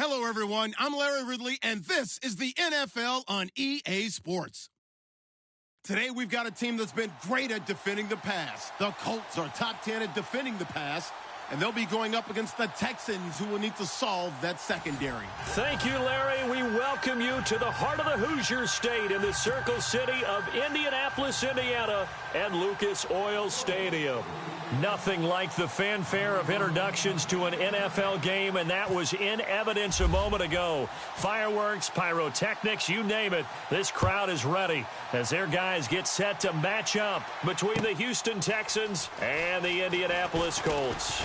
Hello, everyone. I'm Larry Ridley, and this is the NFL on EA Sports. Today, we've got a team that's been great at defending the pass. The Colts are top 10 at defending the pass, and they'll be going up against the Texans, who will need to solve that secondary. Thank you, Larry. We welcome you to the heart of the Hoosier State in the Circle City of Indianapolis, Indiana, and Lucas Oil Stadium. Nothing like the fanfare of introductions to an NFL game, and that was in evidence a moment ago. Fireworks, pyrotechnics, you name it. This crowd is ready as their guys get set to match up between the Houston Texans and the Indianapolis Colts.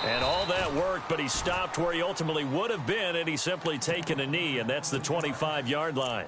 And all that worked, but he stopped where he ultimately would have been, and he's simply taken a knee, and that's the 25-yard line.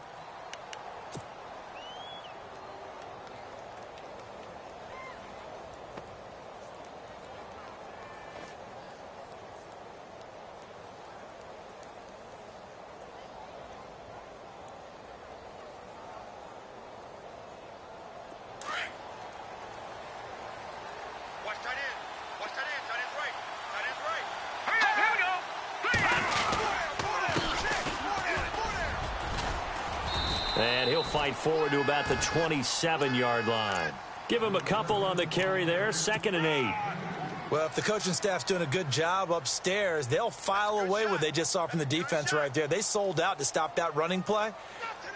And he'll fight forward to about the 27-yard line. Give him a couple on the carry there, 2nd and 8. Well, if the coaching staff's doing a good job upstairs, they'll file away what they just saw from the defense right there. They sold out to stop that running play.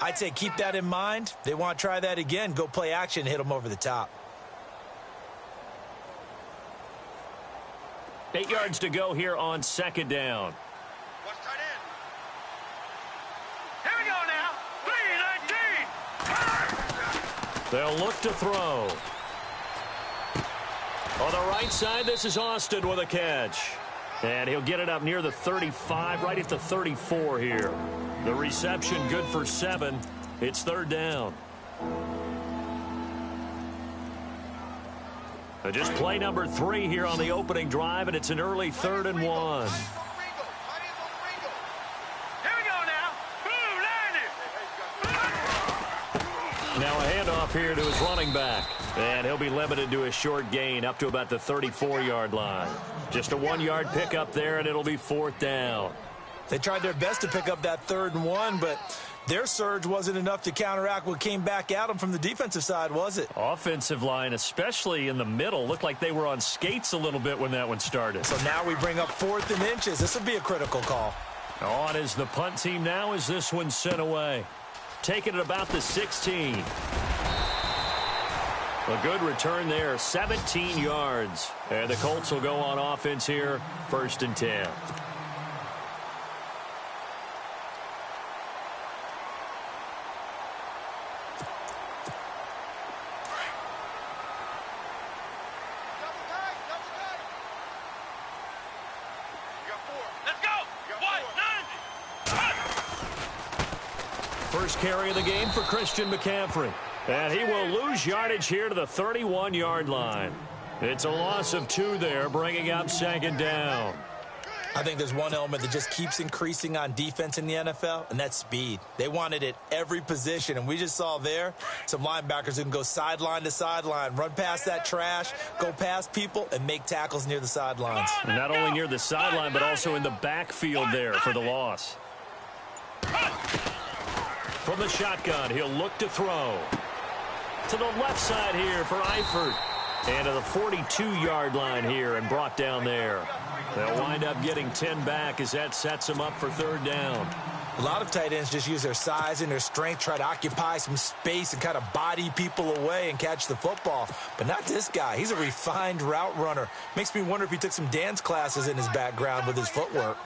I'd say keep that in mind. They want to try that again, go play action, hit them over the top. 8 yards to go here on 2nd down. They'll look to throw. On the right side, this is Austin with a catch. And he'll get it up near the 35, right at the 34 here. The reception good for 7. It's 3rd down. Just play number 3 here on the opening drive, and it's an early 3rd and 1. Now a handoff here to his running back. And he'll be limited to a short gain up to about the 34-yard line. Just a 1-yard pickup there, and it'll be 4th down. They tried their best to pick up that 3rd and 1, but their surge wasn't enough to counteract what came back at them from the defensive side, was it? Offensive line, especially in the middle, looked like they were on skates a little bit when that one started. So now we bring up 4th and inches. This will be a critical call. On is the punt team now as this one's sent away. Taking it about the 16. A good return there, 17 yards. And the Colts will go on offense here, 1st and 10. First carry of the game for Christian McCaffrey. And he will lose yardage here to the 31-yard line. It's a loss of 2 there, bringing up 2nd down. I think there's one element that just keeps increasing on defense in the NFL, and that's speed. They want it at every position, and we just saw there some linebackers who can go sideline to sideline, run past that trash, go past people, and make tackles near the sidelines. And not only near the sideline, but also in the backfield there for the loss. From the shotgun, he'll look to throw. To the left side here for Eifert. And to the 42-yard line here and brought down there. They'll wind up getting 10 back as that sets them up for 3rd down. A lot of tight ends just use their size and their strength, try to occupy some space and kind of body people away and catch the football. But not this guy. He's a refined route runner. Makes me wonder if he took some dance classes in his background with his footwork.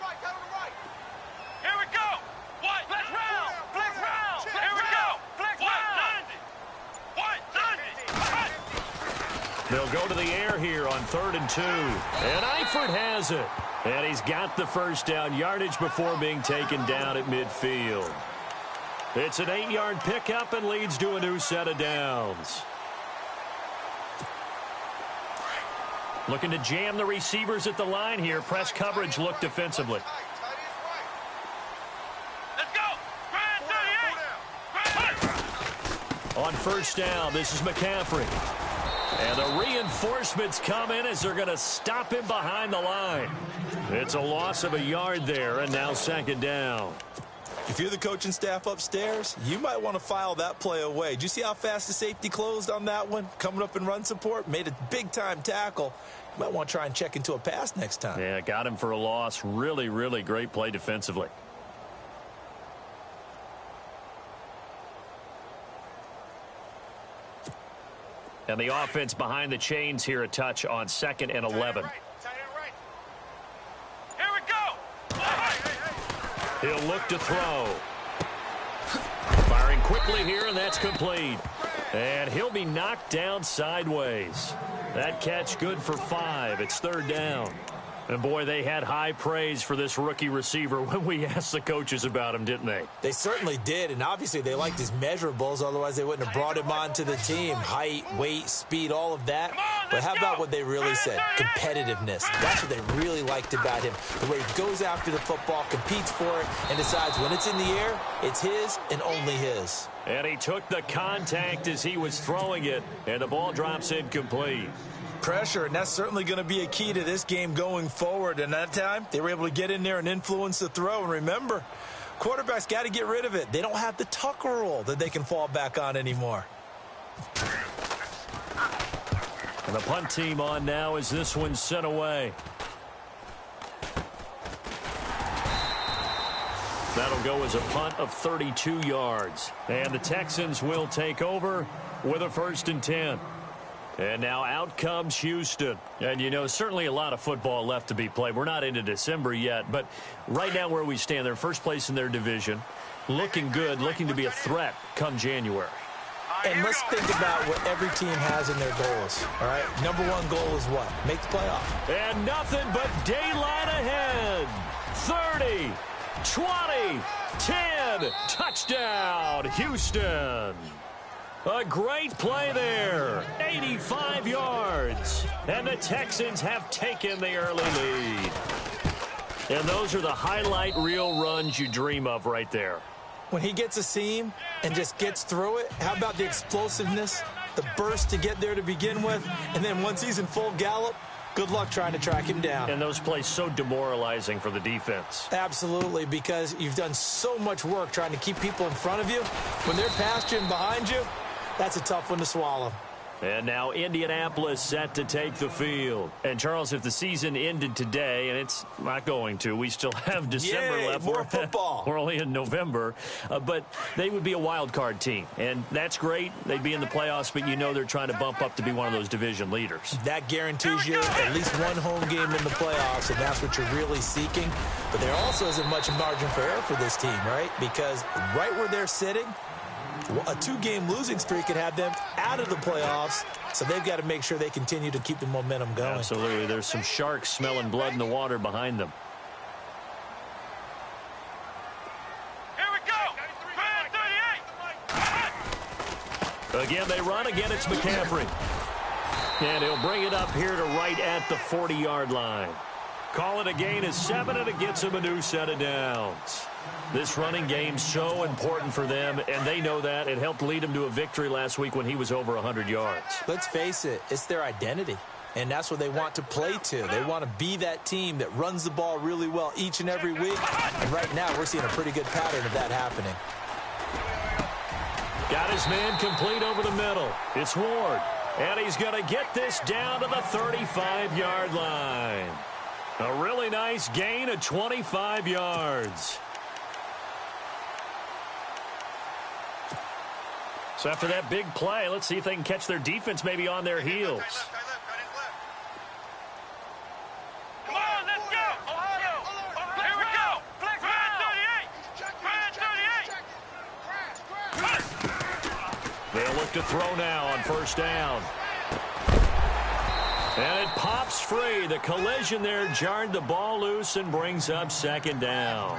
They'll go to the air here on 3rd and 2. And Eifert has it. And he's got the 1st down yardage before being taken down at midfield. It's an 8-yard pickup and leads to a new set of downs. Looking to jam the receivers at the line here. Press coverage look defensively. On 1st down, this is McCaffrey. And the reinforcements come in as they're going to stop him behind the line. It's a loss of a yard there, and now second down. If you're the coaching staff upstairs, you might want to file that play away. Did you see how fast the safety closed on that one? Coming up in run support, made a big-time tackle. You might want to try and check into a pass next time. Yeah, got him for a loss. Really, really great play defensively. And the offense behind the chains here a touch on 2nd and 11. Here we go. He'll look to throw. Firing quickly here, and that's complete. And he'll be knocked down sideways. That catch good for 5. It's 3rd down. And, boy, they had high praise for this rookie receiver when we asked the coaches about him, didn't they? They certainly did, and obviously they liked his measurables. Otherwise, they wouldn't have brought him onto the team. Height, weight, speed, all of that. But how about what they really said? Competitiveness. That's what they really liked about him. The way he goes after the football, competes for it, and decides when it's in the air, it's his and only his. And he took the contact as he was throwing it, and the ball drops incomplete. Pressure, and that's certainly going to be a key to this game going forward. And that time, they were able to get in there and influence the throw. And remember, quarterbacks got to get rid of it. They don't have the tuck rule that they can fall back on anymore. And the punt team on now as this one's sent away. That'll go as a punt of 32 yards. And the Texans will take over with a 1st and 10. And now out comes Houston. And, you know, certainly a lot of football left to be played. We're not into December yet, but right now where we stand, they're first place in their division. Looking good, looking to be a threat come January. And let's think about what every team has in their goals, all right? Number one goal is what? Make the playoff. And nothing but daylight ahead. 30, 20, 10, touchdown, Houston. A great play there, 85 yards. And the Texans have taken the early lead. And those are the highlight reel runs you dream of right there. When he gets a seam and just gets through it, how about the explosiveness, the burst to get there to begin with, and then once he's in full gallop, good luck trying to track him down. And those plays so demoralizing for the defense. Absolutely, because you've done so much work trying to keep people in front of you. When they're past you and behind you, that's a tough one to swallow. And now Indianapolis set to take the field. And, Charles, if the season ended today, and it's not going to, we still have December left. More football. We're only in November. But they would be a wild card team. And that's great. They'd be in the playoffs, but you know they're trying to bump up to be one of those division leaders. That guarantees you at least one home game in the playoffs, and that's what you're really seeking. But there also isn't much margin for error for this team, right? Because right where they're sitting, a 2-game losing streak could have them out of the playoffs, so they've got to make sure they continue to keep the momentum going. Absolutely. There's some sharks smelling blood in the water behind them. Here we go. 38. Again, they run. Again, it's McCaffrey. And he'll bring it up here to right at the 40-yard line. Call it a gain of 7, and it gets him a new set of downs. This running game so important for them, and they know that. It helped lead them to a victory last week when he was over 100 yards. Let's face it, it's their identity, and that's what they want to play to. They want to be that team that runs the ball really well each and every week, and right now we're seeing a pretty good pattern of that happening. Got his man complete over the middle. It's Ward, and he's going to get this down to the 35-yard line. A really nice gain of 25 yards. So after that big play, let's see if they can catch their defense maybe on their heels. Come on, let's go. Here we go. Flex man 38. They'll look to throw now on 1st down. And it pops free. The collision there jarred the ball loose and brings up 2nd down.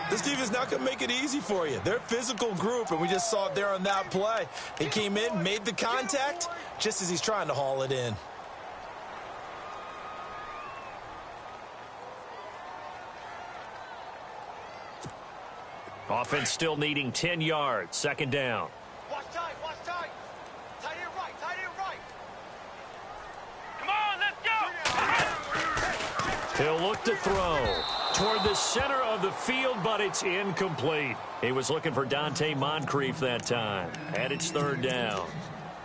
This team is not going to make it easy for you. They're a physical group, and we just saw it there on that play. He came in, made the contact, just as he's trying to haul it in. Offense still needing 10 yards. 2nd down. Watch tight. Tight end right. He'll look to throw toward the center of the field, but it's incomplete. He was looking for Dante Moncrief that time, and it's third down.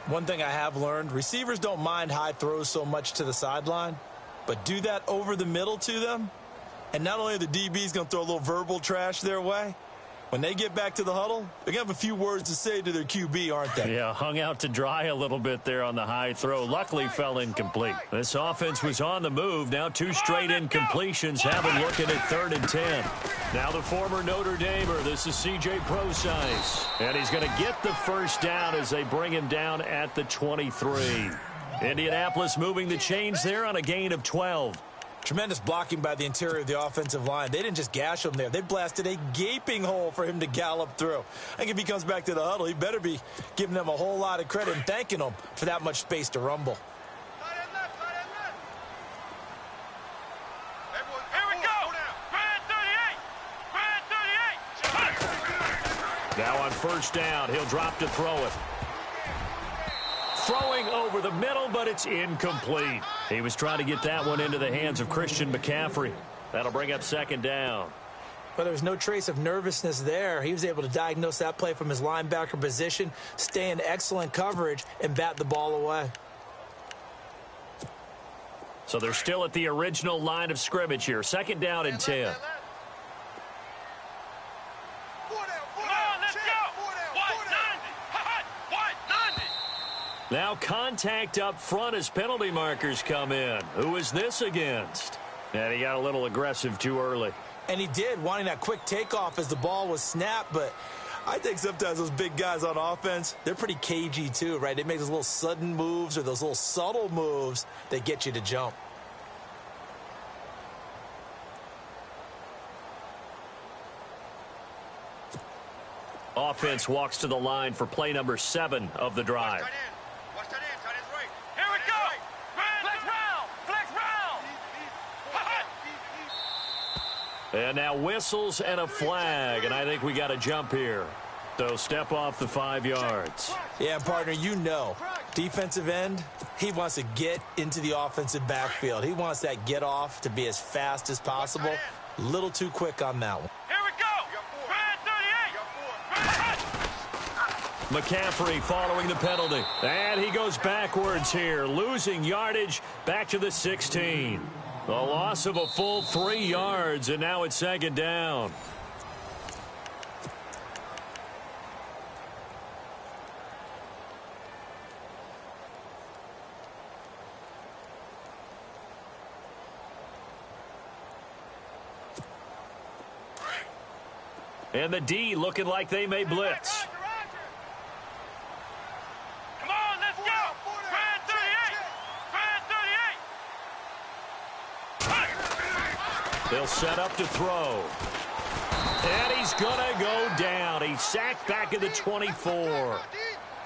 One thing I have learned, receivers don't mind high throws so much to the sideline, but do that over the middle to them, and not only are the DBs going to throw a little verbal trash their way, when they get back to the huddle, they're going to have a few words to say to their QB, aren't they? Yeah, hung out to dry a little bit there on the high throw. Luckily fell incomplete. This offense was on the move. Now 2 straight incompletions have him looking at 3rd and 10. Now the former Notre Damer, this is C.J. Prosise. And he's going to get the first down as they bring him down at the 23. Indianapolis moving the chains there on a gain of 12. Tremendous blocking by the interior of the offensive line. They didn't just gash him there. They blasted a gaping hole for him to gallop through. I think if he comes back to the huddle, he better be giving them a whole lot of credit and thanking them for that much space to rumble. Here we go. Brand 38. Now on first down, he'll drop to throw it. Throwing over the middle, but it's incomplete. He was trying to get that one into the hands of Christian McCaffrey. That'll bring up 2nd down. Well, there was no trace of nervousness there. He was able to diagnose that play from his linebacker position, stay in excellent coverage, and bat the ball away. So they're still at the original line of scrimmage here. 2nd down and 10. Now contact up front as penalty markers come in. Who is this against? And he got a little aggressive too early. And he did, wanting that quick takeoff as the ball was snapped. But I think sometimes those big guys on offense, they're pretty cagey too, right? They make those little sudden moves or those little subtle moves that get you to jump. Offense walks to the line for play number 7 of the drive. And now whistles and a flag, and I think we got a jump here. So step off the 5 yards. Yeah, partner, you know, defensive end, he wants to get into the offensive backfield. He wants that get off to be as fast as possible. A little too quick on that one. Here we go. Brand 38. McCaffrey following the penalty. And he goes backwards here, losing yardage back to the 16. A loss of a full 3 yards, and now it's 2nd down. And the D looking like they may blitz. Come on, let's go. Brand 38. Brand 38. They'll set up to throw. And he's going to go down. He's sacked back at the 24.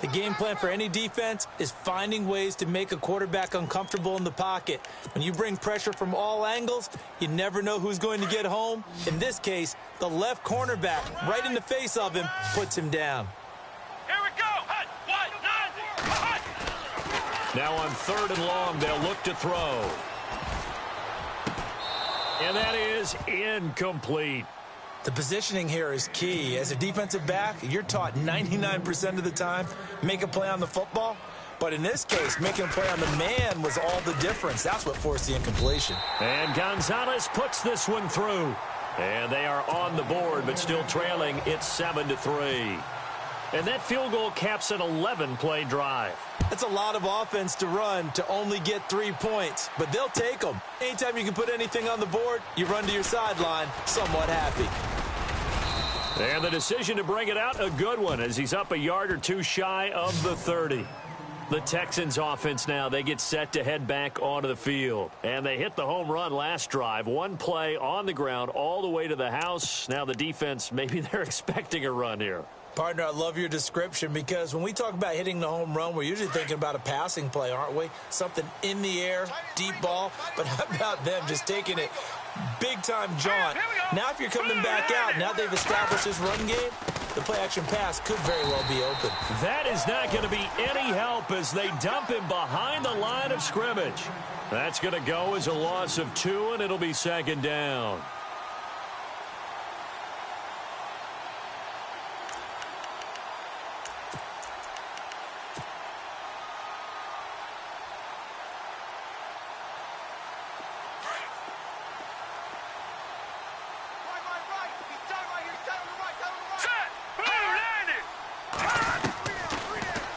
The game plan for any defense is finding ways to make a quarterback uncomfortable in the pocket. When you bring pressure from all angles, you never know who's going to get home. In this case, the left cornerback, right in the face of him, puts him down. Here we go. Hut. Now on 3rd and long, they'll look to throw. And that is incomplete. The positioning here is key. As a defensive back, you're taught 99% of the time, make a play on the football. But in this case, making a play on the man was all the difference. That's what forced the incompletion. And Gonzalez puts this one through. And they are on the board, but still trailing. It's 7-3. And that field goal caps an 11-play drive. That's a lot of offense to run to only get 3 points, but they'll take them. Anytime you can put anything on the board, you run to your sideline somewhat happy. And the decision to bring it out, a good one, as he's up a yard or two shy of the 30. The Texans offense now, they get set to head back onto the field. And they hit the home run last drive. One play on the ground all the way to the house. Now the defense, maybe they're expecting a run here. Partner, I love your description because when we talk about hitting the home run, we're usually thinking about a passing play, aren't we? Something in the air, deep ball. But how about them just taking it big-time jaunt? Now if you're coming back out, now they've established this run game, the play-action pass could very well be open. That is not going to be any help as they dump him behind the line of scrimmage. That's going to go as a loss of 2, and it'll be second down.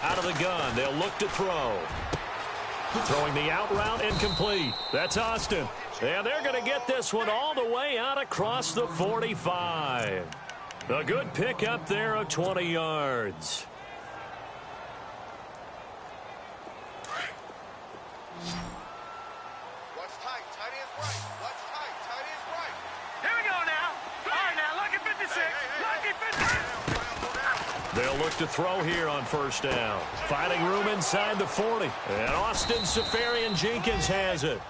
Out of the gun, they'll look to throw. Throwing the out route incomplete. That's Austin. And they're going to get this one all the way out across the 45. A good pickup there of 20 yards. Watch tight. Tight end's right. Watch tight. Tight end's right. Here we go now. All right, now, lucky 56. Lucky 56. They'll look to throw here on first down. Finding room inside the 40. And Austin Safarian-Jenkins has it.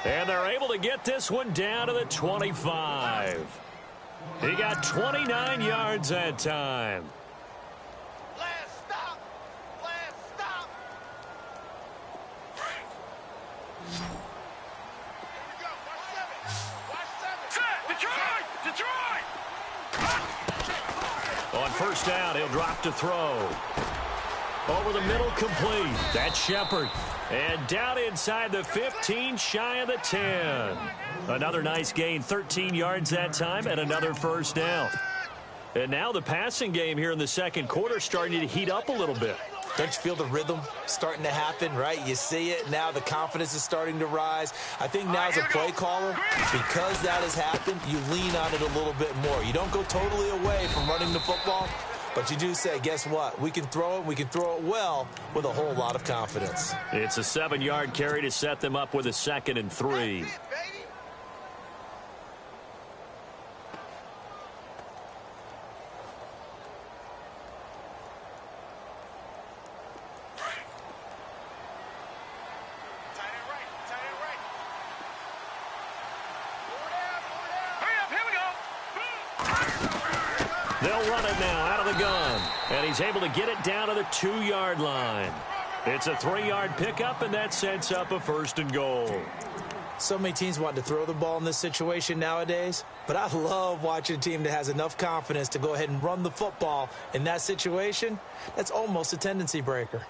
And they're able to get this one down to the 25. He got 29 yards that time. Last stop. Last stop. Here we go. Watch 7. Watch 7. Detroit! On first down, he'll drop to throw. Over the middle, complete. That's Shepard. And down inside the 15, shy of the 10. Another nice gain, 13 yards that time, and another first down. And now the passing game here in the second quarter starting to heat up a little bit. Don't you feel the rhythm starting to happen, right? You see it. Now the confidence is starting to rise. I think now as a play caller, because that has happened, you lean on it a little bit more. You don't go totally away from running the football, but you do say, guess what? We can throw it. We can throw it well with a whole lot of confidence. It's a 7-yard carry to set them up with a 2nd and 3. They'll run it now out of the gun. And he's able to get it down to the 2-yard line. It's a 3-yard pickup, and that sets up a 1st and goal. So many teams want to throw the ball in this situation nowadays, but I love watching a team that has enough confidence to go ahead and run the football in that situation. That's almost a tendency breaker.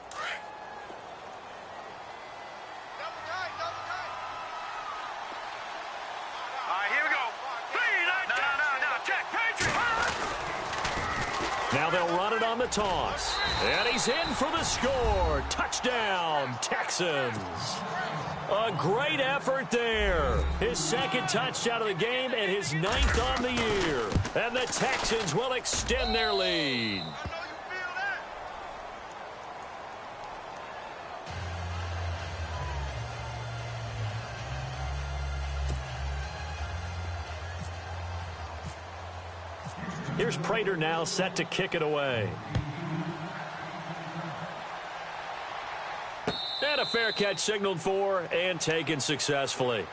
Now they'll run it on the toss. And he's in for the score. Touchdown, Texans. A great effort there. His 2nd touchdown of the game and his 9th on the year. And the Texans will extend their lead. Here's Prater now set to kick it away. And a fair catch signaled for and taken successfully.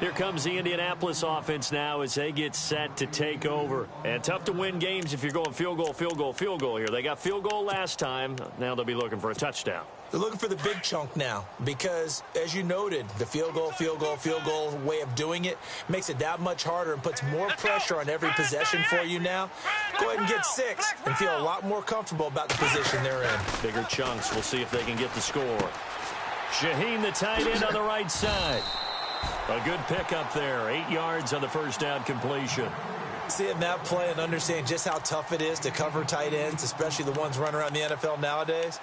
Here comes the Indianapolis offense now as they get set to take over. And tough to win games if you're going field goal, field goal, field goal here. They got field goal last time. Now they'll be looking for a touchdown. They're looking for the big chunk now because, as you noted, the field goal way of doing it makes it that much harder and puts more pressure on every possession for you now. Go ahead and get 6 and feel a lot more comfortable about the position they're in. Bigger chunks. We'll see if they can get the score. Shaheen, the tight end on the right side. A good pickup there. 8 yards on the first down completion. Seeing that play and understanding just how tough it is to cover tight ends, especially the ones running around the NFL nowadays,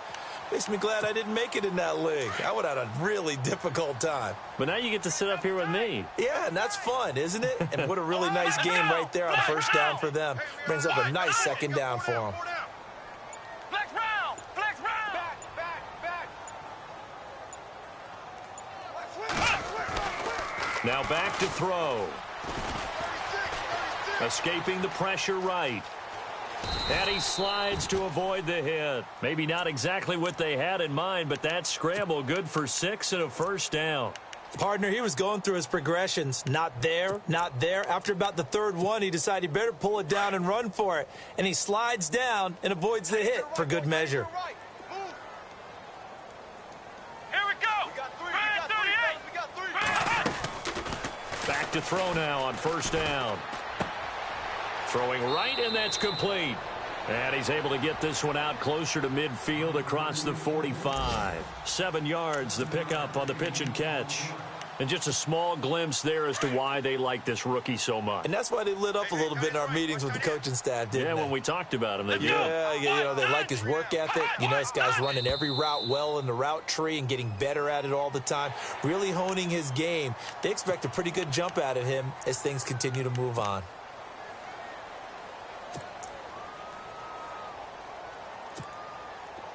makes me glad I didn't make it in that league. I would have had a really difficult time. But now you get to sit up here with me. Yeah, and that's fun, isn't it? And what a really nice game right there on first down for them. Brings up a nice 2nd down for them. Flex round! Flex round! Back! Now back to throw. Escaping the pressure right. And he slides to avoid the hit. Maybe not exactly what they had in mind, but that scramble good for 6 and a first down. Partner, he was going through his progressions. Not there, not there. After about the 3rd one, he decided he better pull it down and run for it. And he slides down and avoids the hit for good measure. Here we go! We got 3. Back to throw now on first down. Throwing right, and that's complete. And he's able to get this one out closer to midfield across the 45. 7 yards, the pickup on the pitch and catch. And just a small glimpse there as to why they like this rookie so much. And that's why they lit up a little bit in our meetings with the coaching staff, didn't they? When we talked about him, they did. Yeah, they like his work ethic. This guy's running every route well in the route tree and getting better at it all the time, really honing his game. They expect a pretty good jump out of him as things continue to move on.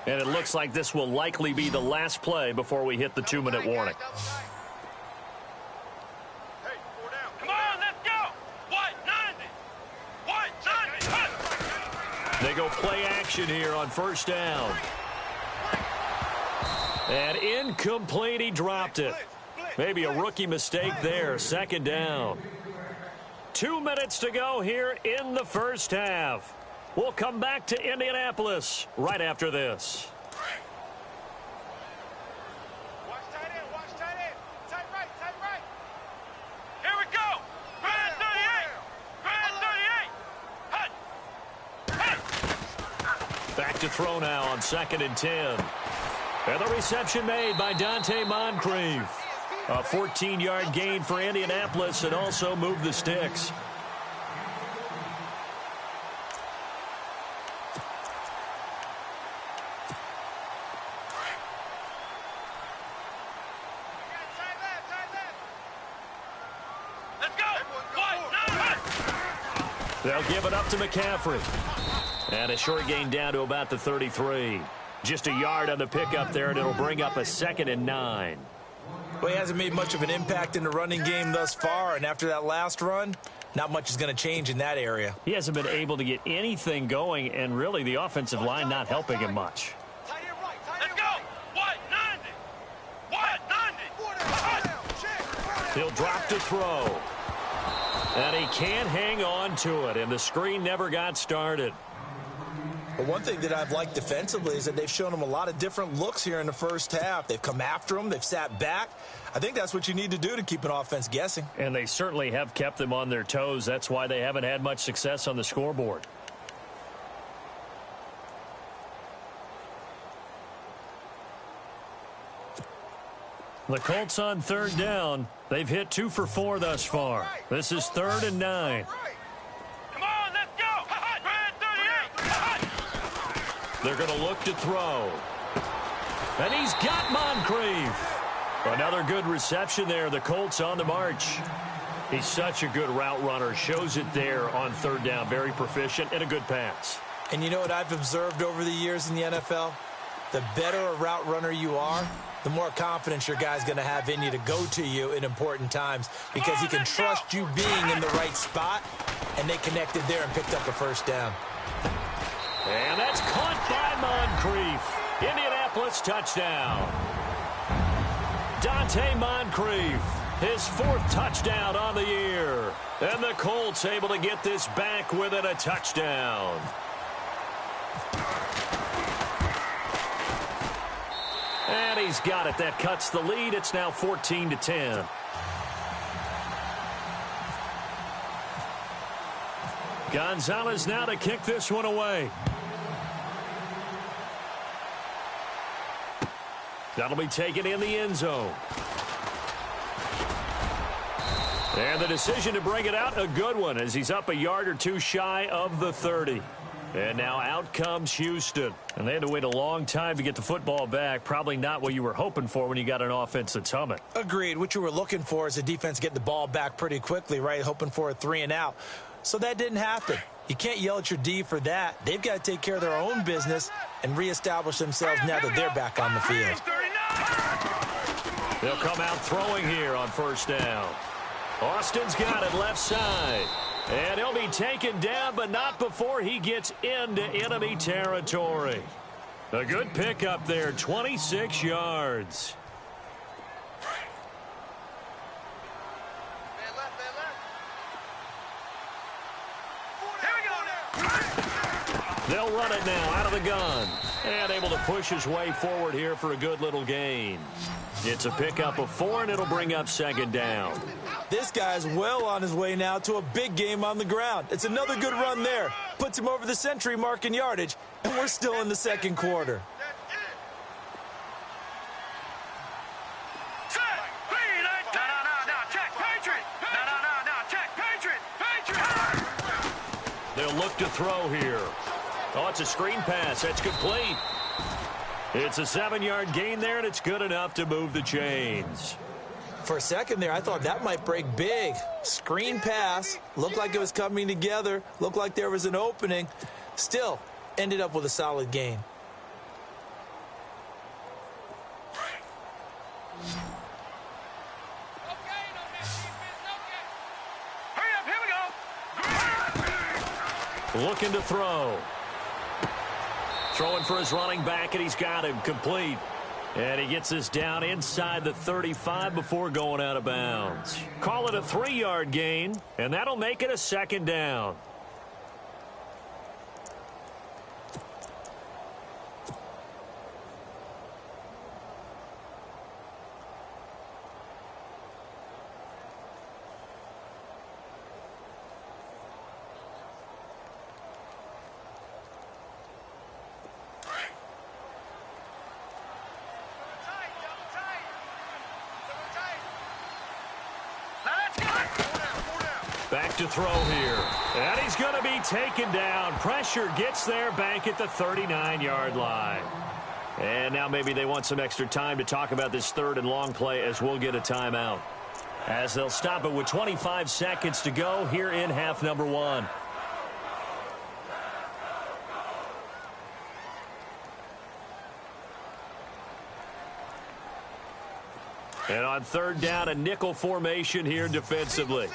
And it looks like this will likely be the last play before we hit the 2-minute warning. They go play action here on first down. And incomplete, he dropped it. Maybe a rookie mistake there, second down. 2 minutes to go here in the first half. We'll come back to Indianapolis right after this. Watch tight end, watch tight end. Tight right, tight right. Here we go. Brad 38. Brad 38. Hut. Back to throw now on 2nd and 10. And the reception made by Dante Moncrief. A 14-yard gain for Indianapolis and also moved the sticks. They'll give it up to McCaffrey. And a short gain down to about the 33. Just a yard on the pickup there, and it'll bring up a 2nd and 9. Well, he hasn't made much of an impact in the running game thus far, and after that last run, not much is going to change in that area. He hasn't been able to get anything going, and really the offensive line not helping him much. Let's go. What? 90. He'll drop to throw. And he can't hang on to it, and the screen never got started. But one thing that I've liked defensively is that they've shown him a lot of different looks here in the first half. They've come after him. They've sat back. I think that's what you need to do to keep an offense guessing. And they certainly have kept them on their toes. That's why they haven't had much success on the scoreboard. The Colts on 3rd down. They've hit 2 for 4 thus far. This is 3rd and 9. Come on, let's go. Brad 38. They're going to look to throw. And he's got Moncrief. Another good reception there. The Colts on the march. He's such a good route runner. Shows it there on 3rd down. Very proficient and a good pass. And you know what I've observed over the years in the NFL? The better a route runner you are, the more confidence your guy's going to have in you to go to you in important times because he can trust you being in the right spot, and they connected there and picked up a first down. And that's caught by Moncrief. Indianapolis touchdown. Dante Moncrief, his 4th touchdown on the year. And the Colts able to get this back within a touchdown. And he's got it. That cuts the lead. It's now 14-10. Gonzalez now to kick this one away. That'll be taken in the end zone. And the decision to bring it out, a good one, as he's up a yard or two shy of the 30. And now out comes Houston. And they had to wait a long time to get the football back. Probably not what you were hoping for when you got an offense that's humming. Agreed. What you were looking for is the defense getting the ball back pretty quickly, right? Hoping for a 3 and out. So that didn't happen. You can't yell at your D for that. They've got to take care of their own business and reestablish themselves now that they're back on the field. They'll come out throwing here on first down. Austin's got it left side. And he'll be taken down, but not before he gets into enemy territory. A good pickup there, 26 yards. They'll run it now out of the gun. And able to push his way forward here for a good little gain. It's a pickup of 4, and it'll bring up 2nd down. This guy's well on his way now to a big game on the ground. It's another good run there. Puts him over the century mark in yardage, and we're still in the second quarter. They'll look to throw here. Oh, it's a screen pass. That's complete. It's a 7-yard gain there, and it's good enough to move the chains. For a second there, I thought that might break big. Screen pass. Looked like it was coming together. Looked like there was an opening. Still, ended up with a solid gain. Looking to throw. Throwing for his running back, and he's got him complete. And he gets this down inside the 35 before going out of bounds. Call it a 3-yard gain, and that'll make it a second down. Back to throw here. And he's going to be taken down. Pressure gets there back at the 39-yard line. And now maybe they want some extra time to talk about this third and long play as we'll get a timeout. As they'll stop it with 25 seconds to go here in half number 1. And on third down, a nickel formation here defensively.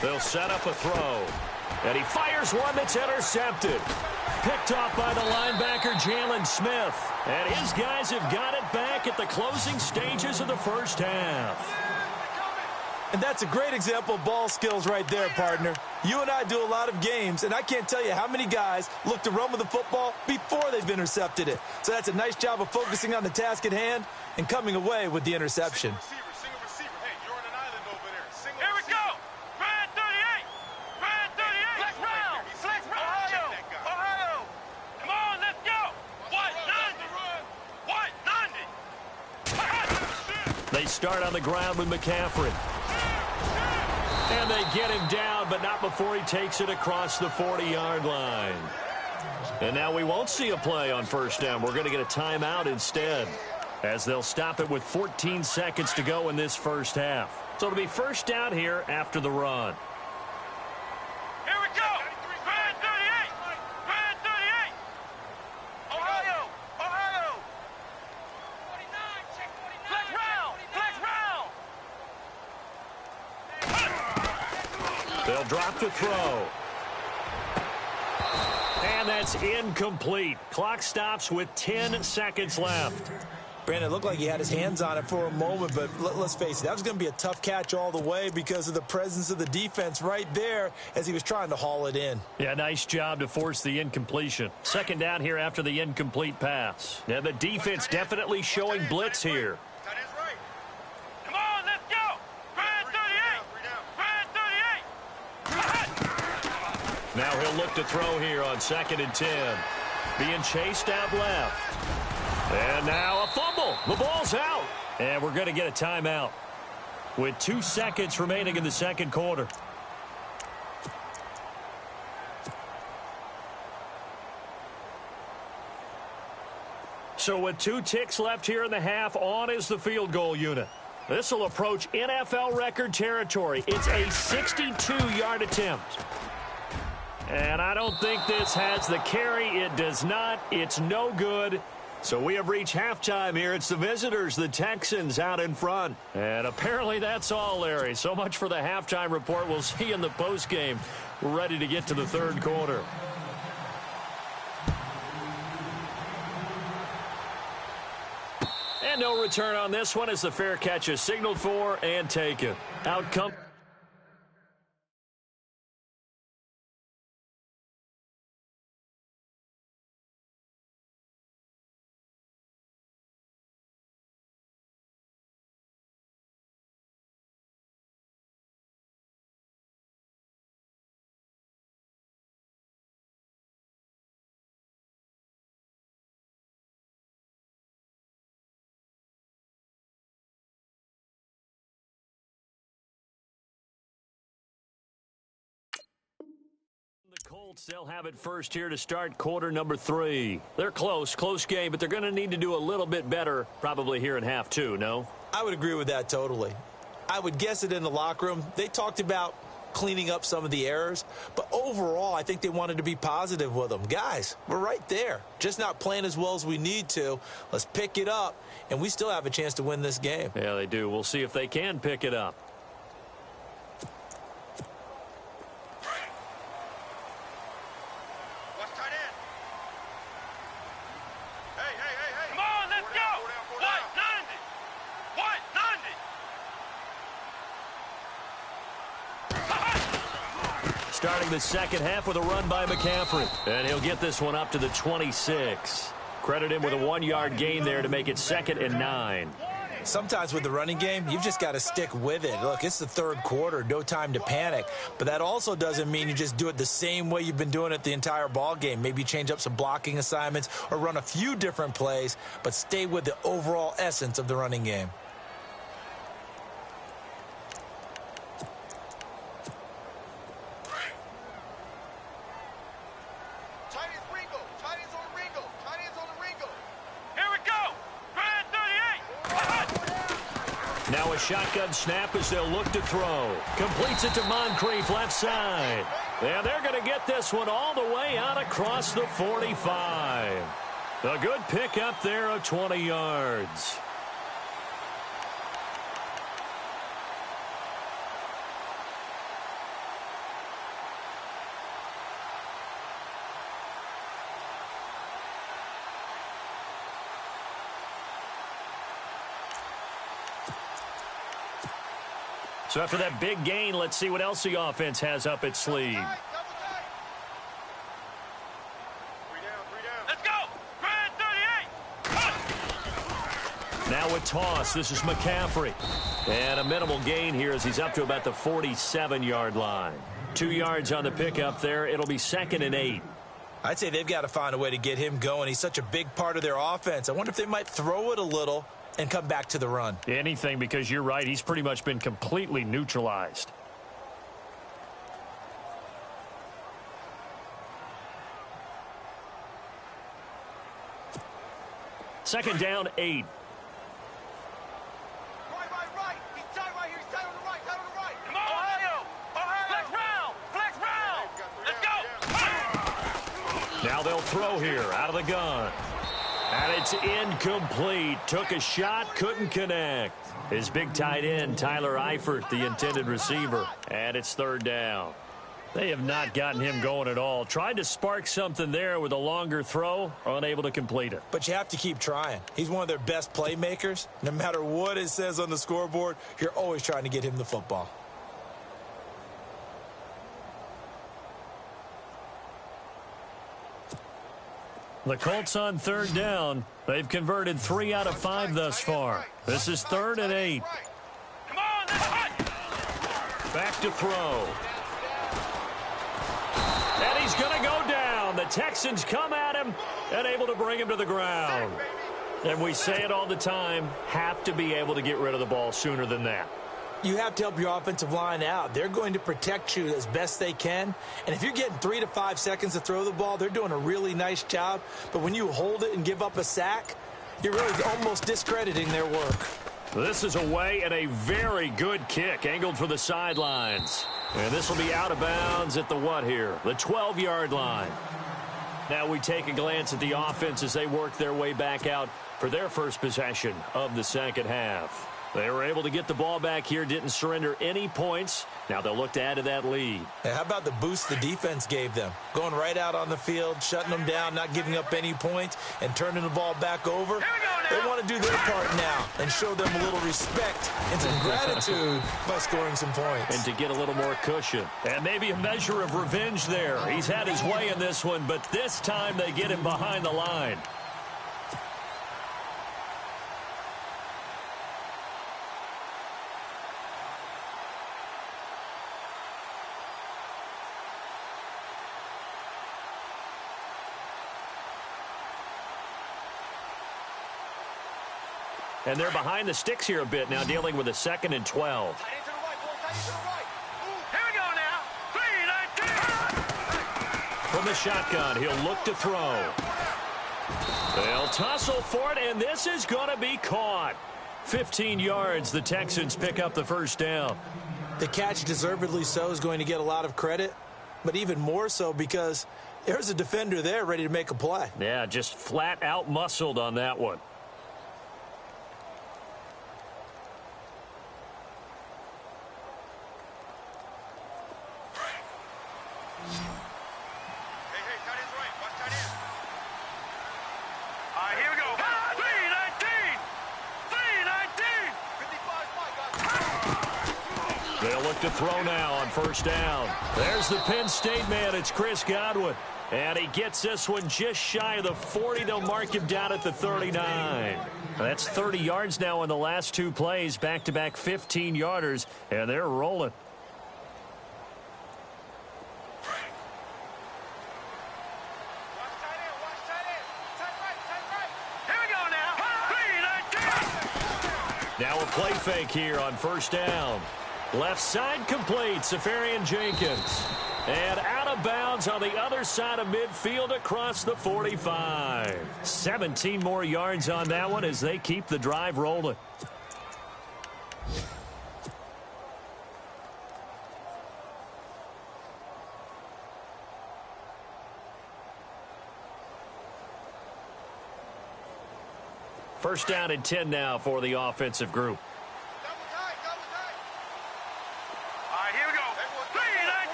They'll set up a throw. And he fires one that's intercepted. Picked off by the linebacker, Jalen Smith. And his guys have got it back at the closing stages of the first half. And that's a great example of ball skills right there, partner. You and I do a lot of games, and I can't tell you how many guys look to run with the football before they've intercepted it. So that's a nice job of focusing on the task at hand and coming away with the interception. They start on the ground with McCaffrey. And they get him down, but not before he takes it across the 40-yard line. And now we won't see a play on first down. We're going to get a timeout instead, as they'll stop it with 14 seconds to go in this first half. So it'll be first down here after the run. Here we go. Red 38. Red 38. Ohio. Ohio. 49. Check 49. Flex round. Flex round. They'll drop to throw. And that's incomplete. Clock stops with 10 seconds left. Brandon, it looked like he had his hands on it for a moment, but let's face it, that was going to be a tough catch all the way because of the presence of the defense right there as he was trying to haul it in. Yeah, nice job to force the incompletion. Second down here after the incomplete pass. Yeah, the defense definitely showing blitz here. Come on, let's go. Red 38. Red 38. Now he'll look to throw here on 2nd and 10. Being chased out left. And now a fumble. The ball's out. And we're going to get a timeout with 2 seconds remaining in the second quarter. So with 2 ticks left here in the half, on is the field goal unit. This will approach NFL record territory. It's a 62-yard attempt. And I don't think this has the carry. It does not. It's no good. So we have reached halftime here. It's the visitors, the Texans, out in front. And apparently that's all, Larry. So much for the halftime report. We'll see you in the postgame. We're ready to get to the third quarter. And no return on this one as the fair catch is signaled for and taken. Outcome. Colts, they'll have it first here to start quarter number 3. They're close game, but they're going to need to do a little bit better probably here in half 2, no? I would agree with that totally. I would guess it in the locker room. They talked about cleaning up some of the errors, but overall, I think they wanted to be positive with them. Guys, we're right there. Just not playing as well as we need to. Let's pick it up, and we still have a chance to win this game. Yeah, they do. We'll see if they can pick it up. Starting the second half with a run by McCaffrey. And he'll get this one up to the 26. Credit him with a 1-yard gain there to make it 2nd and 9. Sometimes with the running game, you've just got to stick with it. Look, it's the third quarter, no time to panic. But that also doesn't mean you just do it the same way you've been doing it the entire ball game. Maybe change up some blocking assignments or run a few different plays, but stay with the overall essence of the running game. Now a shotgun snap as they'll look to throw. Completes it to Moncrief left side. And they're going to get this one all the way out across the 45. A good pickup there of 20 yards. So after that big gain, let's see what else the offense has up its sleeve. Let's go! Grand 38! Now a toss. This is McCaffrey. And a minimal gain here as he's up to about the 47-yard line. 2 yards on the pickup there. It'll be 2nd and 8. I'd say they've got to find a way to get him going. He's such a big part of their offense. I wonder if they might throw it a little and come back to the run. Anything, because you're right. He's pretty much been completely neutralized. Second down, 8. Right. He's tight right here. He's tight on the right. Come on, Ohio. Flex round. Let's go. Now they'll throw here out of the gun. And it's incomplete. Took a shot, couldn't connect. His big tight end, Tyler Eifert, the intended receiver. And it's 3rd down. They have not gotten him going at all. Tried to spark something there with a longer throw, unable to complete it. But you have to keep trying. He's one of their best playmakers. No matter what it says on the scoreboard, you're always trying to get him the football. The Colts on 3rd down. They've converted 3 out of 5 thus far. This is 3rd and 8. Come on, let's hit. Back to throw. And he's going to go down. The Texans come at him and able to bring him to the ground. And we say it all the time, have to be able to get rid of the ball sooner than that. You have to help your offensive line out. They're going to protect you as best they can. And if you're getting 3 to 5 seconds to throw the ball, they're doing a really nice job. But when you hold it and give up a sack, you're really almost discrediting their work. This is away and a very good kick, angled for the sidelines. And this will be out of bounds at the what here? The 12-yard line. Now we take a glance at the offense as they work their way back out for their first possession of the second half. They were able to get the ball back here, didn't surrender any points. Now they'll look to add to that lead. And how about the boost the defense gave them? Going right out on the field, shutting them down, not giving up any points, and turning the ball back over. They want to do their part now and show them a little respect and some gratitude by scoring some points. And to get a little more cushion. And maybe a measure of revenge there. He's had his way in this one, but this time they get him behind the line. And they're behind the sticks here a bit now, dealing with a 2nd and 12. Tight end to the right, boy. Tight end to the right. Here we go now. 3, 19. from the shotgun. He'll look to throw. They'll tussle for it, and this is going to be caught. 15 yards, the Texans pick up the first down. The catch, deservedly so, is going to get a lot of credit, but even more so because there's a defender there ready to make a play. Yeah, just flat out muscled on that one. They'll look to throw now on first down. There's the Penn State man. It's Chris Godwin. And he gets this one just shy of the 40. They'll mark him down at the 39. That's 30 yards now in the last two plays. Back-to-back 15-yarders. And they're rolling. Now a play fake here on first down. Left side complete, Safarian Jenkins. And out of bounds on the other side of midfield across the 45. 17 more yards on that one as they keep the drive rolling. First down and 10 now for the offensive group.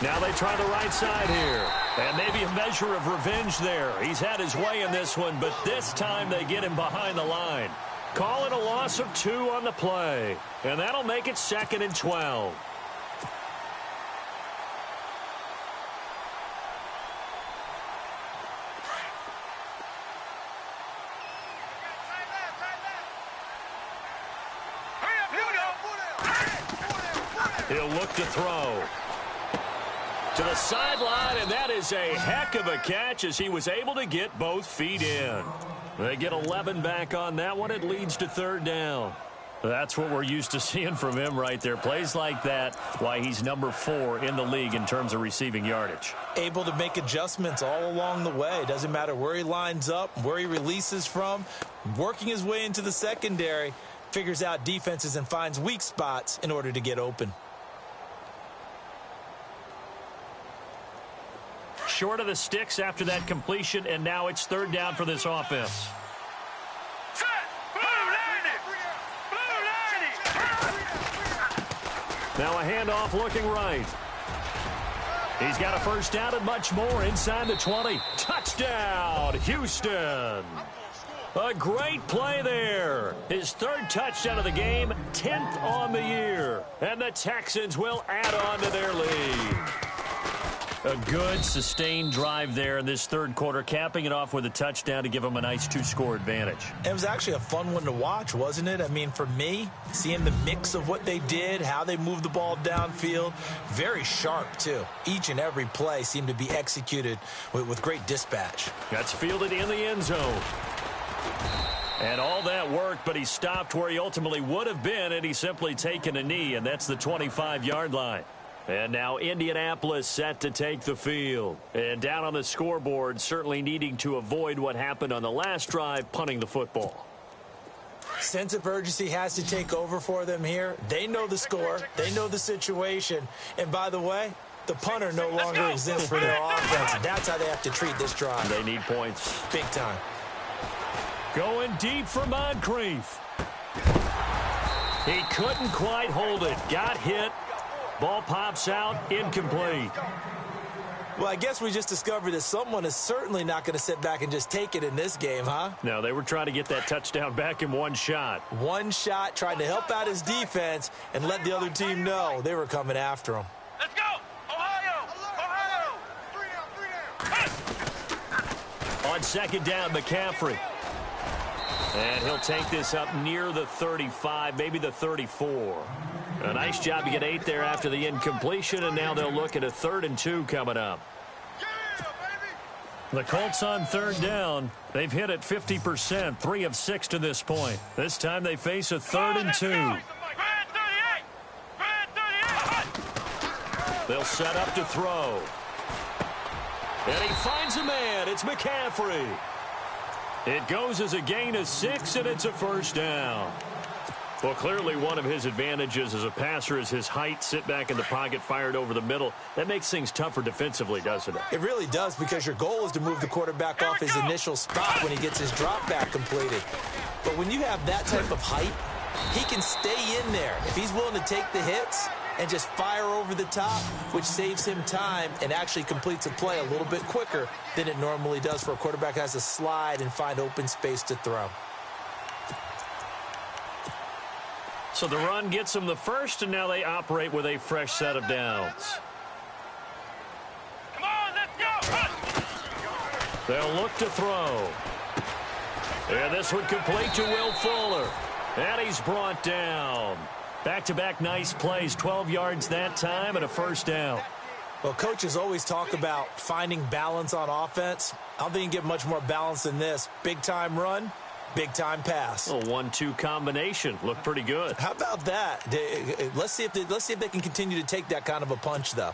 Now they try the right side here. And maybe a measure of revenge there. He's had his way in this one, but this time they get him behind the line. Call it a loss of 2 on the play. And that'll make it 2nd and 12. He'll look to throw. To the sideline, and that is a heck of a catch as he was able to get both feet in. They get 11 back on that one. It leads to third down. That's what we're used to seeing from him right there. Plays like that, why he's number 4 in the league in terms of receiving yardage. Able to make adjustments all along the way. Doesn't matter where he lines up, where he releases from. Working his way into the secondary, figures out defenses and finds weak spots in order to get open. Short of the sticks after that completion, and now it's third down for this offense. Now a handoff looking right. He's got a first down and much more inside the 20. Touchdown, Houston. A great play there. His third touchdown of the game, 10th on the year. And the Texans will add on to their lead. A good, sustained drive there in this third quarter, capping it off with a touchdown to give them a nice 2-score advantage. It was actually a fun one to watch, wasn't it? I mean, for me, seeing the mix of what they did, how they moved the ball downfield, very sharp, too. Each and every play seemed to be executed with great dispatch. That's fielded in the end zone. And all that worked, but he stopped where he ultimately would have been, and he's simply taken a knee, and that's the 25-yard line. And now Indianapolis set to take the field. And down on the scoreboard, certainly needing to avoid what happened on the last drive, punting the football. Sense of urgency has to take over for them here. They know the score. They know the situation. And by the way, the punter no longer exists for their offense. And that's how they have to treat this drive. They need points. Big time. Going deep for Moncrief. He couldn't quite hold it. Got hit. Ball pops out, incomplete. Well, I guess we just discovered that someone is certainly not going to sit back and just take it in this game, huh? No, they were trying to get that touchdown back in one shot. One shot, trying to help out his defense and let the other team know they were coming after him. Let's go! Ohio! Ohio! 3 down. On second down, McCaffrey. And he'll take this up near the 35, maybe the 34. A nice job to get 8 there after the incompletion, and now they'll look at a 3rd and 2 coming up. The Colts on third down. They've hit it 50%, 3 of 6 to this point. This time they face a 3rd and 2. They'll set up to throw. And he finds a man. It's McCaffrey. It goes as a gain of 6, and it's a first down. Well, clearly one of his advantages as a passer is his height. Sit back in the pocket, fired over the middle. That makes things tougher defensively, doesn't it? It really does, because your goal is to move the quarterback off his initial spot when he gets his drop back completed. But when you have that type of height, he can stay in there. If he's willing to take the hits and just fire over the top, which saves him time and actually completes a play a little bit quicker than it normally does for a quarterback that has to slide and find open space to throw. So the run gets them the first, and now they operate with a fresh set of downs. Come on, let's go! They'll look to throw. And this one complete to Will Fuller. And he's brought down. Back-to-back nice plays, 12 yards that time and a first down. Well, coaches always talk about finding balance on offense. I don't think you can get much more balance than this. Big-time run, big-time pass. A 1-2 combination. Looked pretty good. How about that? Let's see if they can continue to take that kind of a punch, though.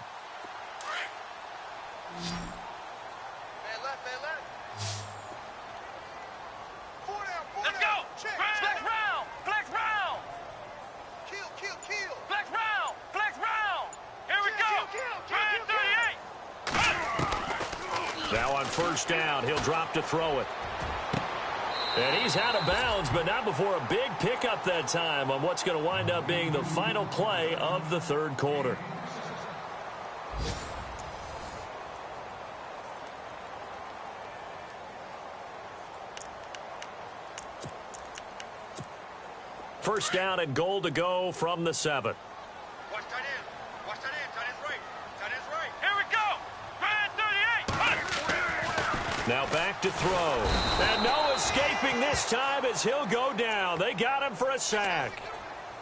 Man left. 4 down. Let's go! Check. Flex round! Flex round! Kill! Flex round! Here we go! Kill! 38! Now on first down, he'll drop to throw it. And he's out of bounds, but not before a big pickup that time on what's going to wind up being the final play of the third quarter. First down and goal to go from the 7. Watch tight end. Tight end's right. Here we go! 38! Now back to throw. And no escaping this time as he'll go down. They got him for a sack.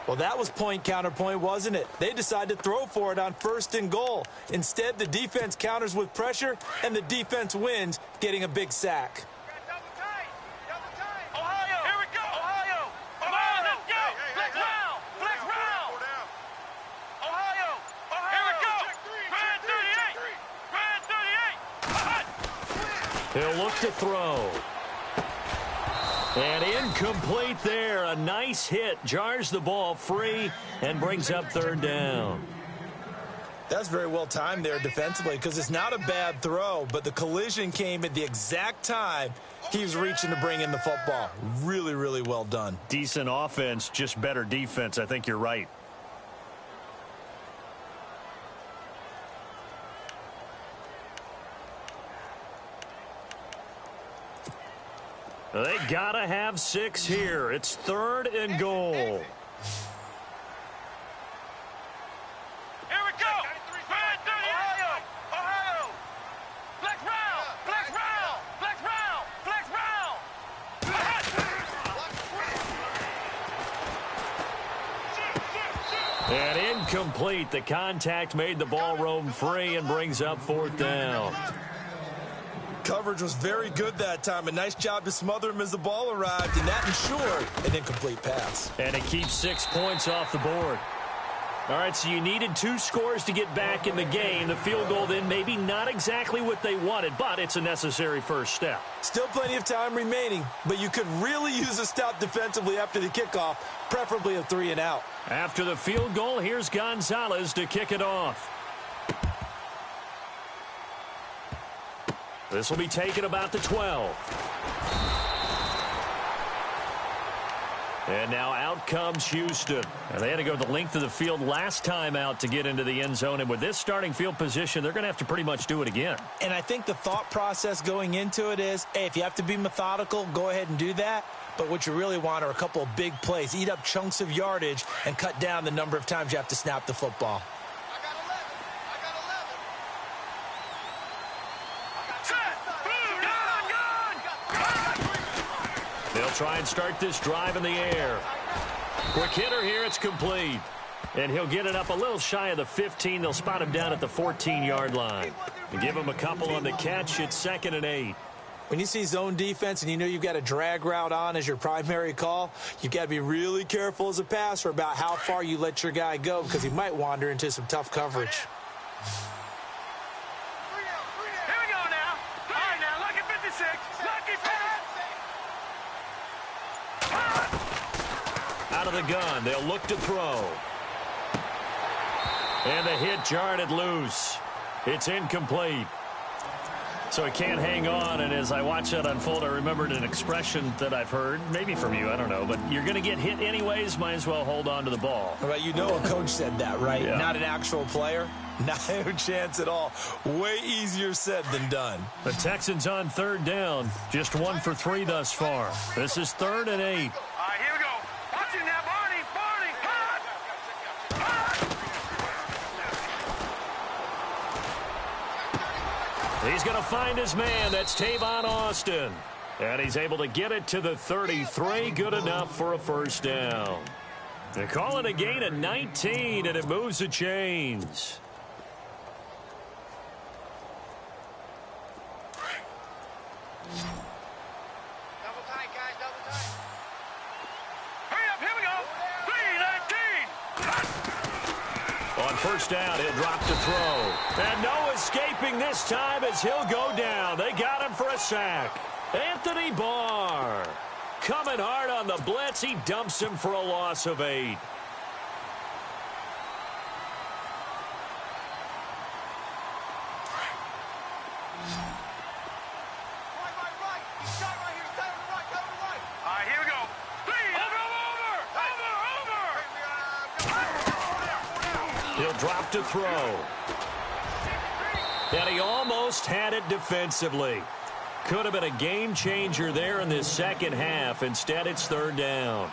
Well, that was point counterpoint, wasn't it? They decided to throw for it on first and goal. Instead, the defense counters with pressure, and the defense wins, getting a big sack. Double tight! Ohio! Here we go! Ohio! Come on, let's go! Flex round! Ohio! Here we go! Grand 38! He'll look to throw. And incomplete there. A nice hit. Jars the ball free and brings up third down. That's very well timed there defensively, because it's not a bad throw, but the collision came at the exact time he was reaching to bring in the football. Really, really well done. Decent offense, just better defense. I think you're right. They gotta have 6 here. It's third and goal. Here we go! Grand 38! Ohio! Flex round! And incomplete. The contact made the ball roam free and brings up fourth down. Coverage was very good that time. A nice job to smother him as the ball arrived, and that ensured an incomplete pass. And it keeps 6 points off the board. All right, so you needed 2 scores to get back in the game. The field goal then maybe not exactly what they wanted, but it's a necessary first step. Still plenty of time remaining, but you could really use a stop defensively after the kickoff, preferably a 3 and out. After the field goal, here's Gonzalez to kick it off. This will be taken about the 12. And now out comes Houston. And they had to go the length of the field last time out to get into the end zone. And with this starting field position, they're going to have to pretty much do it again. And I think the thought process going into it is, hey, if you have to be methodical, go ahead and do that. But what you really want are a couple of big plays. Eat up chunks of yardage and cut down the number of times you have to snap the football. They'll try and start this drive in the air. Quick hitter here. It's complete. And he'll get it up a little shy of the 15. They'll spot him down at the 14-yard line. And give him a couple on the catch. It's 2nd and 8. When you see zone defense and you know you've got a drag route on as your primary call, you've got to be really careful as a passer about how far you let your guy go, because he might wander into some tough coverage. Here we go now. All right, now, lucky 56. Lucky 56. Out of the gun, they'll look to throw. And the hit jarred it loose. It's incomplete. So he can't hang on, and as I watch that unfold, I remembered an expression that I've heard, maybe from you, I don't know, but you're going to get hit anyways, might as well hold on to the ball. Well, you know a coach said that, right? Yeah. Not an actual player. No chance at all. Way easier said than done. The Texans on third down, just 1 for 3 thus far. This is 3rd and 8. All right, here we go. Watch it now, Barney. Barney. Hot. He's going to find his man. That's Tavon Austin. And he's able to get it to the 33. Good enough for a first down. They call it a gain of 19, and it moves the chains. Double tight, guys. Double tight. Hurry up. Here we go. 3-19. On first down, he'll drop to throw. And no escaping this time as he'll go down. They got him for a sack. Anthony Barr coming hard on the blitz. He dumps him for a loss of 8. Right. He's shot right here. Stay on the right. Go to the right. All right, here we go. Over. He'll drop to throw. And he almost had it defensively. Could have been a game changer there in this second half. Instead, it's 3rd down.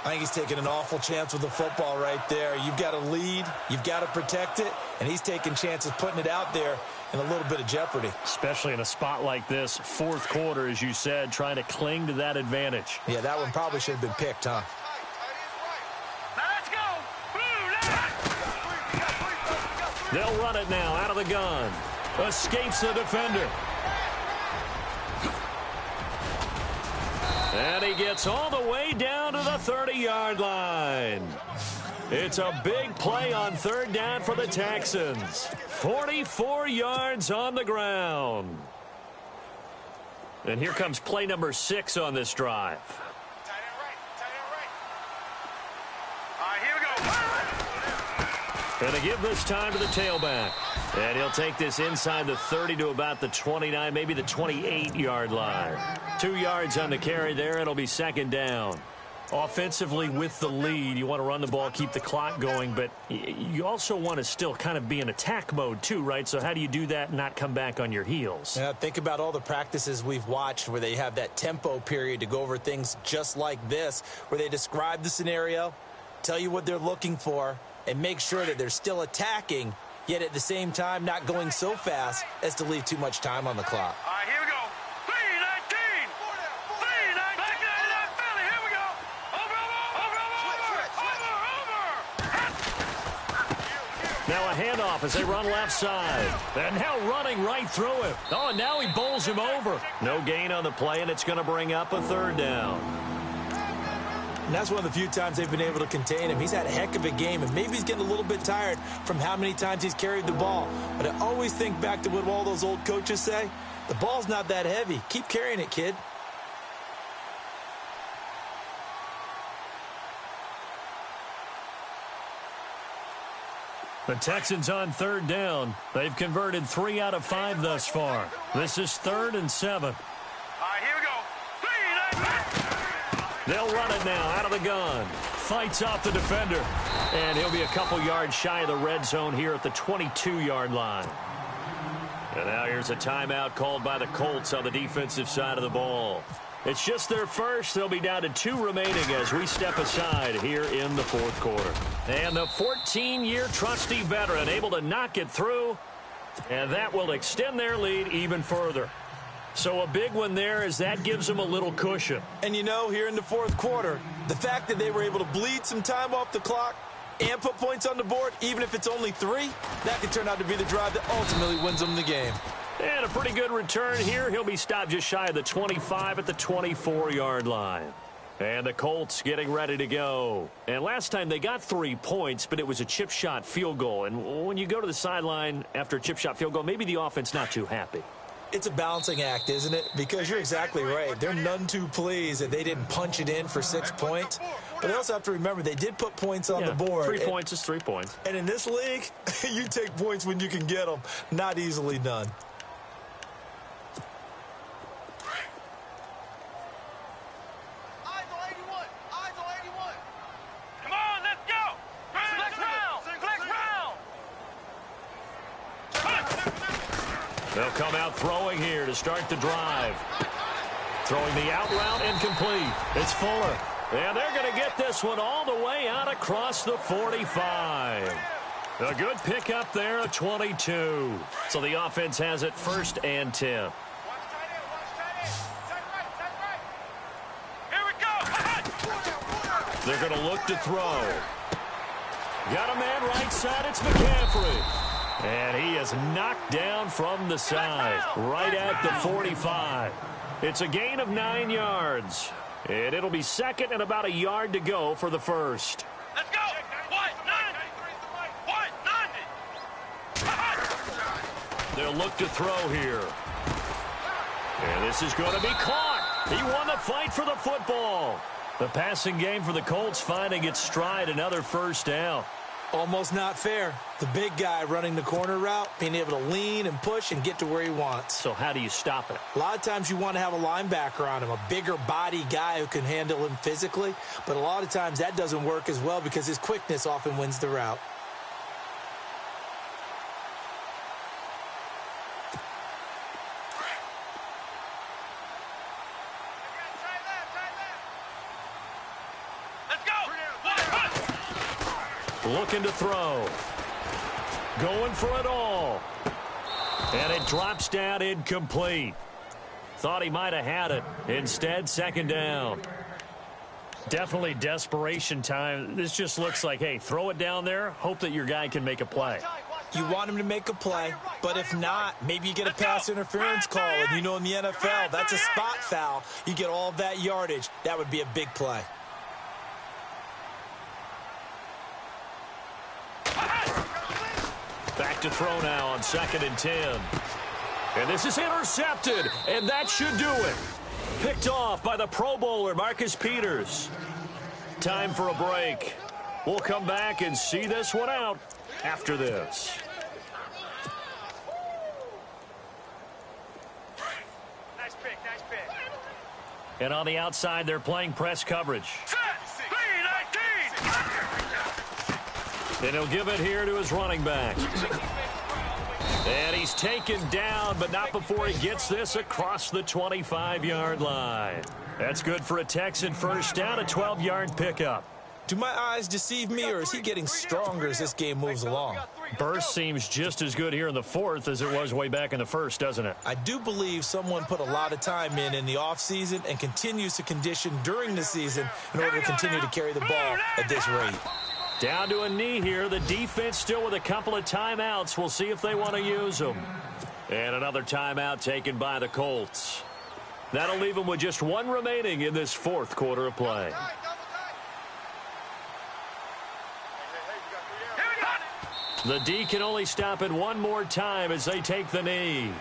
I think he's taking an awful chance with the football right there. You've got to lead. You've got to protect it. And he's taking chances putting it out there in a little bit of jeopardy. Especially in a spot like this, 4th quarter, as you said, trying to cling to that advantage. Yeah, that one probably should have been picked, huh? They'll run it now out of the gun. Escapes the defender. And he gets all the way down to the 30-yard line. It's a big play on 3rd down for the Texans. 44 yards on the ground. And here comes play number 6 on this drive. Tight end right. All right, here we go. And to give this time to the tailback. And he'll take this inside the 30 to about the 29, maybe the 28-yard line. 2 yards on the carry there. It'll be 2nd down. Offensively with the lead, you want to run the ball, keep the clock going, but you also want to still kind of be in attack mode too, right? So how do you do that and not come back on your heels? Yeah, think about all the practices we've watched where they have that tempo period to go over things just like this, where they describe the scenario, tell you what they're looking for, and make sure that they're still attacking, yet at the same time not going so fast as to leave too much time on the clock. All right, here we go. 3-19. 3-19. Back to that Philly. Here we go. Over. Now a handoff as they run left side. And now running right through him. Oh, and now he bowls him over. No gain on the play, and it's going to bring up a 3rd down. And that's one of the few times they've been able to contain him. He's had a heck of a game, and maybe he's getting a little bit tired from how many times he's carried the ball. But I always think back to what all those old coaches say. The ball's not that heavy. Keep carrying it, kid. The Texans on 3rd down. They've converted 3 out of 5 thus far. This is 3rd and 7. All right, here we go. 3-19. They'll run it now out of the gun. Fights off the defender. And he'll be a couple yards shy of the red zone here at the 22-yard line. And now here's a timeout called by the Colts on the defensive side of the ball. It's just their first. They'll be down to 2 remaining as we step aside here in the 4th quarter. And the 14-year trusty veteran able to knock it through. And that will extend their lead even further. So a big one there as that gives them a little cushion. And you know, here in the 4th quarter, the fact that they were able to bleed some time off the clock and put points on the board, even if it's only 3, that could turn out to be the drive that ultimately wins them the game. And a pretty good return here. He'll be stopped just shy of the 25 at the 24-yard line. And the Colts getting ready to go. And last time they got 3 points, but it was a chip shot field goal. And when you go to the sideline after a chip shot field goal, maybe the offense not too happy. It's a balancing act, isn't it? Because you're exactly right. They're none too pleased that they didn't punch it in for 6 points. But they also have to remember they did put points on the board. 3 points is 3 points. And in this league, you take points when you can get them. Not easily done. They'll come out throwing here to start the drive. Throwing the out route incomplete. It's Fuller. And they're going to get this one all the way out across the 45. A good pickup there of 22. So the offense has it 1st and 10. Here we go. They're going to look to throw. Got a man right side. It's McCaffrey. And he is knocked down from the side, right at the 45. It's a gain of 9 yards. And it'll be 2nd and about a yard to go for the first. Let's go. White, 90. They'll look to throw here. And this is going to be caught. He won the fight for the football. The passing game for the Colts finding its stride, another first down. Almost not fair. The big guy running the corner route, being able to lean and push and get to where he wants. So how do you stop it? A lot of times you want to have a linebacker on him, a bigger body guy who can handle him physically. But a lot of times that doesn't work as well because his quickness often wins the route. Looking to throw. Going for it all. And it drops down incomplete. Thought he might have had it. Instead, 2nd down. Definitely desperation time. This just looks like, hey, throw it down there. Hope that your guy can make a play. You want him to make a play, but if not, maybe you get a pass interference call. And you know in the NFL, that's a spot foul. You get all of that yardage. That would be a big play. Back to throw now on 2nd and 10. And this is intercepted, and that should do it. Picked off by the Pro Bowler, Marcus Peters. Time for a break. We'll come back and see this one out after this. Nice pick, nice pick. And on the outside, they're playing press coverage. And he'll give it here to his running back. And he's taken down, but not before he gets this across the 25-yard line. That's good for a Texan first down, a 12-yard pickup. Do my eyes deceive me, or is he getting stronger as this game moves along? Burst seems just as good here in the 4th as it was way back in the 1st, doesn't it? I do believe someone put a lot of time in the offseason and continues to condition during the season in order to continue to carry the ball at this rate. Down to a knee here. The defense still with a couple of timeouts. We'll see if they want to use them. And another timeout taken by the Colts. That'll leave them with just 1 remaining in this 4th quarter of play. The D can only stop it 1 more time as they take the knee.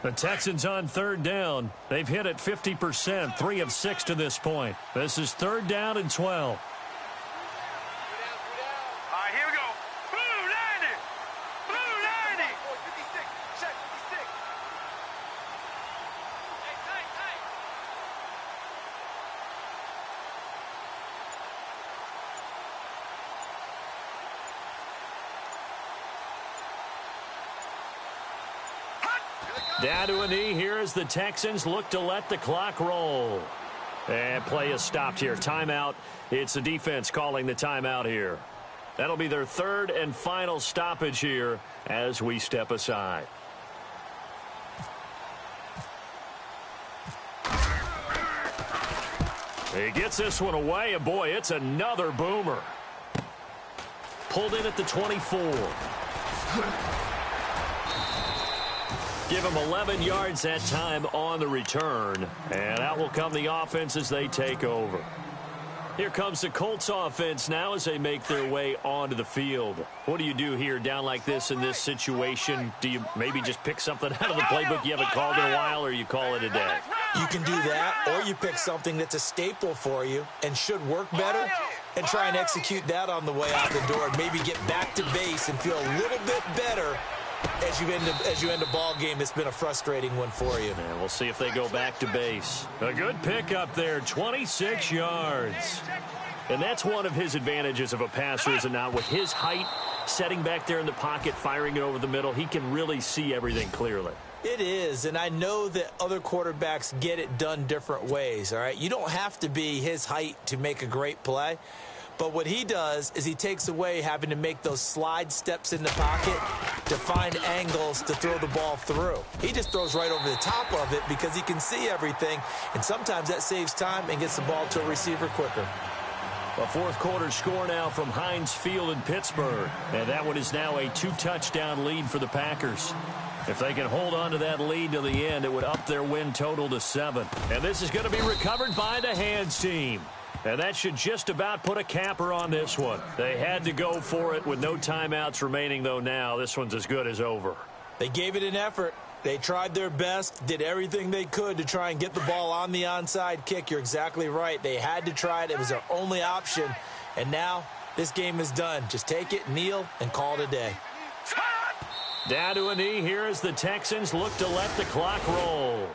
The Texans on 3rd down. They've hit it 50%, 3 of 6 to this point. This is 3rd down and 12. All right, here we go. Blue 90. Blue 90. 56. Check 56. Hey, tight, tight. Down to a knee here as the Texans look to let the clock roll. And play is stopped here. Timeout. It's the defense calling the timeout here. That'll be their 3rd and final stoppage here as we step aside. He gets this one away, and boy, it's another boomer. Pulled in at the 24. Give him 11 yards that time on the return. And out will come the offense as they take over. Here comes the Colts offense now as they make their way onto the field. What do you do here down like this in this situation? Do you maybe just pick something out of the playbook you haven't called in a while, or you call it a day? You can do that, or you pick something that's a staple for you and should work better and try and execute that on the way out the door and maybe get back to base and feel a little bit better as you end a ball game that's been a frustrating one for you. And we'll see if they go back to base. A good pick up there, 26 yards. And that's one of his advantages of a passer, is it not? With his height, setting back there in the pocket, firing it over the middle, he can really see everything clearly. It is, and I know that other quarterbacks get it done different ways, all right? You don't have to be his height to make a great play. But what he does is he takes away having to make those slide steps in the pocket to find angles to throw the ball through. He just throws right over the top of it because he can see everything, and sometimes that saves time and gets the ball to a receiver quicker. A fourth quarter score now from Heinz Field in Pittsburgh. And that one is now a 2-touchdown lead for the Packers. If they can hold on to that lead to the end, it would up their win total to 7. And this is going to be recovered by the Hands team. And that should just about put a capper on this one. They had to go for it with no timeouts remaining, though now this one's as good as over. They gave it an effort. They tried their best, did everything they could to try and get the ball on the onside kick. You're exactly right. They had to try it. It was their only option. And now this game is done. Just take it, kneel, and call it a day. Down to a knee here as the Texans look to let the clock roll.